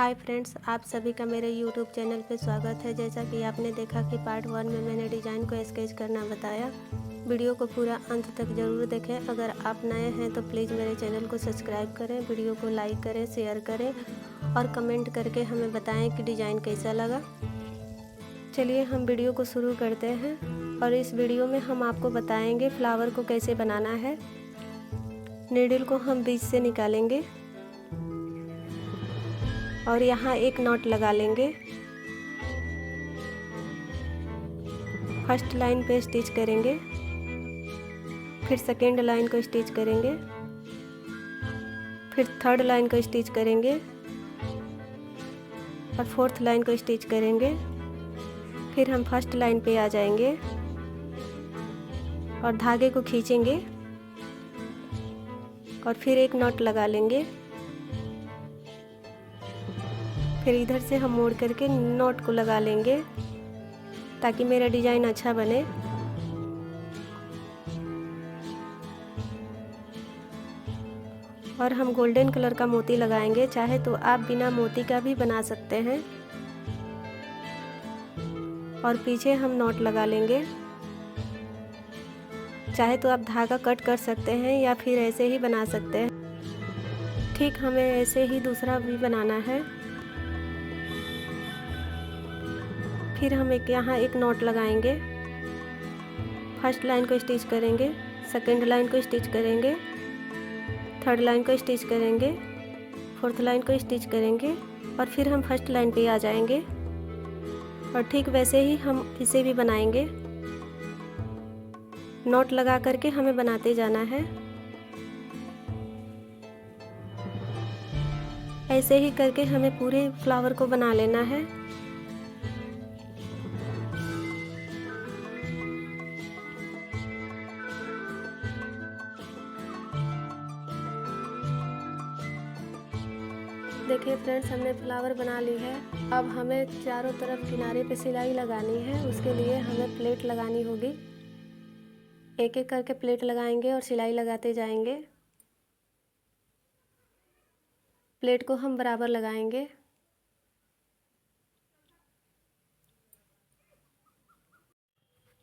Hi friends, आप सभी का मेरे यूट्यूब चैनल पे स्वागत है। जैसा कि आपने देखा कि पार्ट 1 में मैंने डिज़ाइन को स्केच करना बताया। वीडियो को पूरा अंत तक ज़रूर देखें। अगर आप नए हैं तो प्लीज़ मेरे चैनल को सब्सक्राइब करें, वीडियो को लाइक करें, शेयर करें और कमेंट करके हमें बताएं कि डिज़ाइन कैसा लगा। चलिए हम वीडियो को शुरू करते हैं और इस वीडियो में हम आपको बताएंगे फ्लावर को कैसे बनाना है। नीडल को हम बीच से निकालेंगे और यहाँ एक नॉट लगा लेंगे। फर्स्ट लाइन पे स्टिच करेंगे, फिर सेकेंड लाइन को स्टिच करेंगे, फिर थर्ड लाइन को स्टिच करेंगे और फोर्थ लाइन को स्टिच करेंगे। फिर हम फर्स्ट लाइन पे आ जाएंगे और धागे को खींचेंगे और फिर एक नॉट लगा लेंगे। फिर इधर से हम मोड़ करके नॉट को लगा लेंगे ताकि मेरा डिज़ाइन अच्छा बने। और हम गोल्डन कलर का मोती लगाएंगे, चाहे तो आप बिना मोती का भी बना सकते हैं। और पीछे हम नॉट लगा लेंगे, चाहे तो आप धागा कट कर सकते हैं या फिर ऐसे ही बना सकते हैं। ठीक हमें ऐसे ही दूसरा भी बनाना है। फिर हम यहाँ एक नॉट लगाएंगे, फर्स्ट लाइन को स्टिच करेंगे, सेकेंड लाइन को स्टिच करेंगे, थर्ड लाइन को स्टिच करेंगे, फोर्थ लाइन को स्टिच करेंगे और फिर हम फर्स्ट लाइन पे आ जाएंगे। और ठीक वैसे ही हम इसे भी बनाएंगे। नॉट लगा करके हमें बनाते जाना है। ऐसे ही करके हमें पूरे फ्लावर को बना लेना है। देखिए फ्रेंड्स, हमने फ्लावर बना ली है। अब हमें चारों तरफ किनारे पे सिलाई लगानी है। उसके लिए हमें प्लेट लगानी होगी। एक एक करके प्लेट लगाएंगे और सिलाई लगाते जाएंगे। प्लेट को हम बराबर लगाएंगे।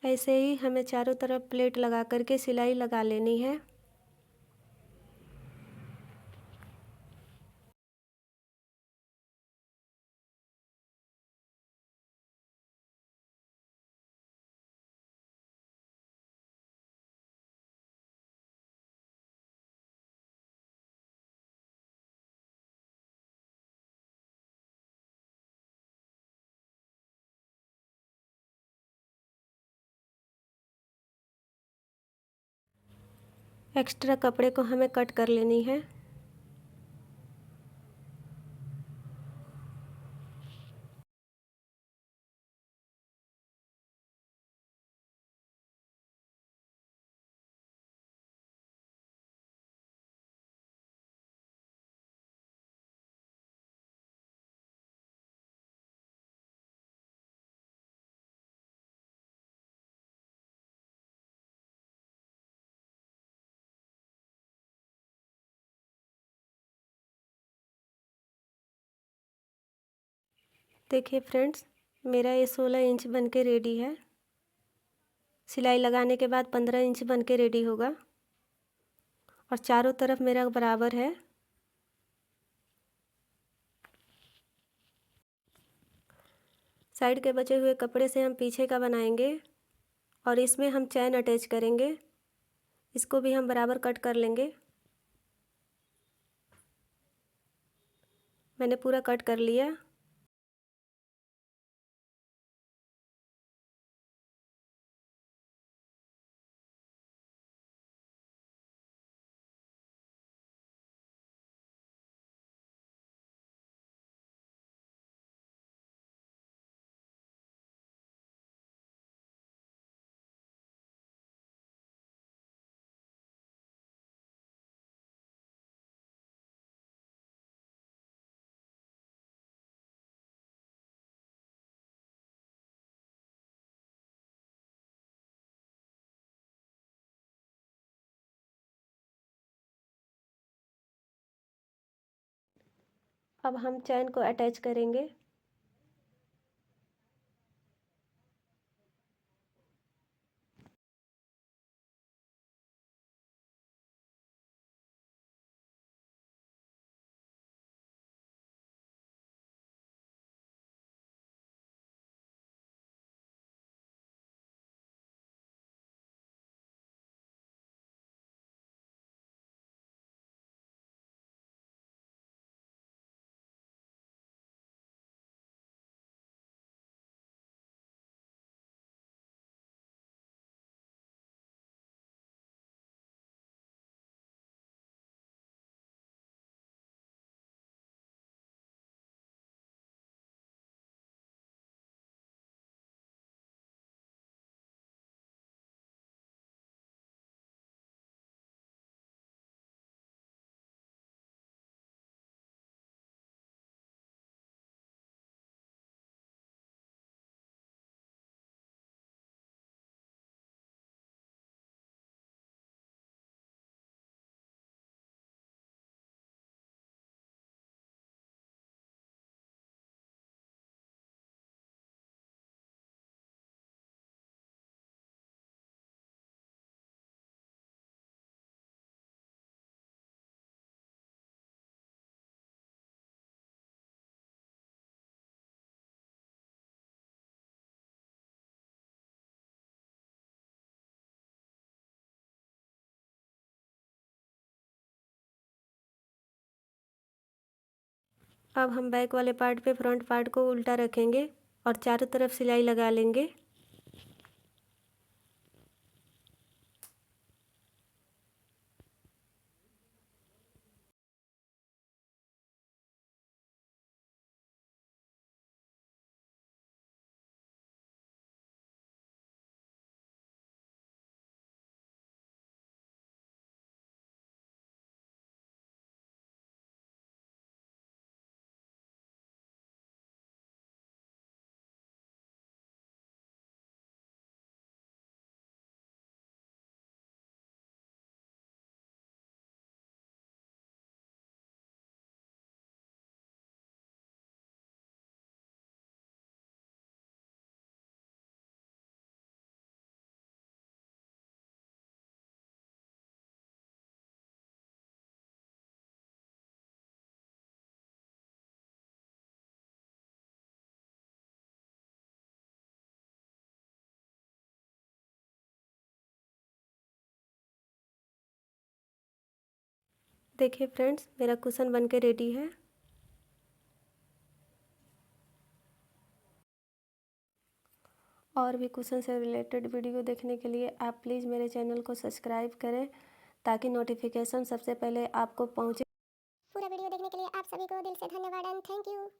ऐसे ही हमें चारों तरफ प्लेट लगा करके सिलाई लगा लेनी है। एक्स्ट्रा कपड़े को हमें कट कर लेनी है। देखिए फ्रेंड्स, मेरा ये 16 इंच बन के रेडी है। सिलाई लगाने के बाद 15 इंच बन के रेडी होगा और चारों तरफ मेरा बराबर है। साइड के बचे हुए कपड़े से हम पीछे का बनाएंगे और इसमें हम चैन अटैच करेंगे। इसको भी हम बराबर कट कर लेंगे। मैंने पूरा कट कर लिया। अब हम चैन को अटैच करेंगे। अब हम बैक वाले पार्ट पे फ्रंट पार्ट को उल्टा रखेंगे और चारों तरफ सिलाई लगा लेंगे। देखिए फ्रेंड्स, मेरा कुशन बनके रेडी है। और भी कुशन से रिलेटेड वीडियो देखने के लिए आप प्लीज़ मेरे चैनल को सब्सक्राइब करें ताकि नोटिफिकेशन सबसे पहले आपको पहुंचे। पूरा वीडियो देखने के लिए आप सभी को दिल से धन्यवाद एंड थैंक यू।